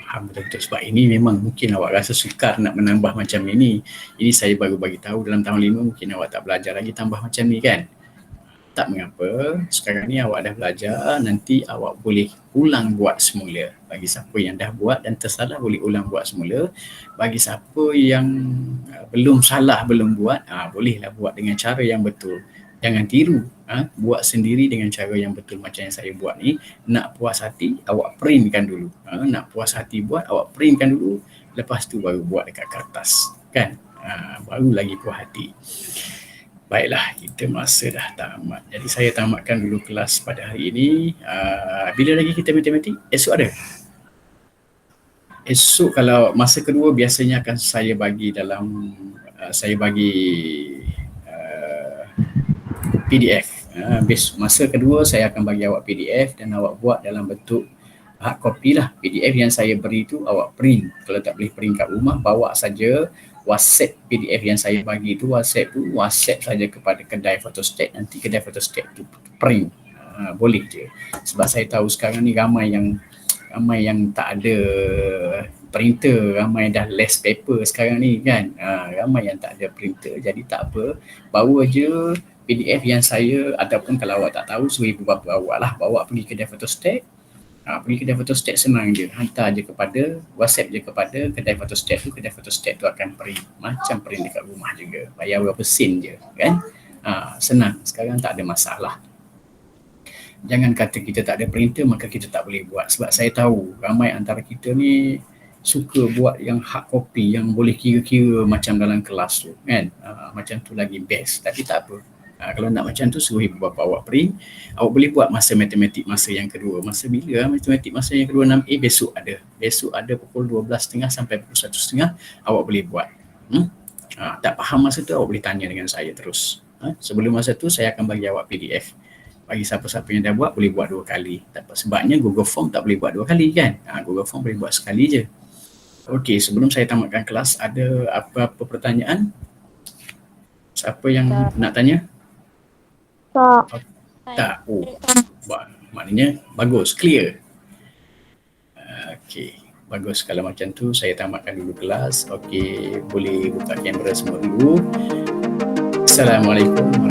Faham betul-betul. Sebab ini memang mungkin awak rasa sukar nak menambah macam ini. Ini saya baru bagi tahu dalam tahun 5 mungkin awak tak belajar lagi tambah macam ni kan? Tak mengapa, sekarang ni awak dah belajar, nanti awak boleh ulang buat semula. Bagi siapa yang dah buat dan tersalah boleh ulang buat semula. Bagi siapa yang belum buat, bolehlah buat dengan cara yang betul. Jangan tiru, buat sendiri dengan cara yang betul macam yang saya buat ni. Nak puas hati, awak printkan dulu. Nak puas hati buat, awak printkan dulu. Lepas tu baru buat dekat kertas, kan? Baru lagi puas hati. Baiklah, kita masa dah tamat. Jadi saya tamatkan dulu kelas pada hari ini. Bila lagi kita matematik? Esok ada? Esok kalau masa kedua biasanya akan saya bagi PDF. Masa kedua saya akan bagi awak PDF dan awak buat dalam bentuk hard copy lah. PDF yang saya beri tu awak print. Kalau tak boleh print kat rumah, bawa saja WhatsApp PDF yang saya bagi tu, WhatsApp saja kepada kedai photostat, nanti kedai photostat tu print. Boleh je. Sebab saya tahu sekarang ni ramai yang tak ada printer, ramai dah less paper sekarang ni kan. Ramai yang tak ada printer, jadi tak apa, bawa je PDF yang saya, ataupun kalau awak tak tahu, suruh ibu bapa awak lah bawa pergi kedai photostat. Pergi kedai photostat senang je, hantar je kepada WhatsApp je kepada kedai photostat tu, kedai photostat tu akan print macam print dekat rumah juga, bayar berapa sen je kan. Senang, sekarang tak ada masalah. Jangan kata kita tak ada printer maka kita tak boleh buat. Sebab saya tahu ramai antara kita ni suka buat yang hard copy yang boleh kira-kira macam dalam kelas tu kan. Macam tu lagi best. Tapi tak apa. Kalau nak macam tu suruh ibu bapa awak print, awak boleh buat masa matematik masa yang kedua. Masa bila matematik masa yang kedua 6A besok ada. Besok ada pukul 12.30 sampai pukul 1.30 awak boleh buat. Tak faham masa tu awak boleh tanya dengan saya terus. Sebelum masa tu saya akan bagi awak PDF. Bagi siapa-siapa yang dah buat boleh buat 2 kali. Tak apa, sebabnya Google Form tak boleh buat 2 kali kan. Google Form boleh buat sekali je. Okey, sebelum saya tamatkan kelas ada apa-apa pertanyaan? Siapa yang nak tanya? Tak. Oh. Maknanya bagus, clear. Okey, bagus. Kalau macam tu saya tamatkan dulu kelas. Okey, boleh buka kamera semua dulu. Assalamualaikum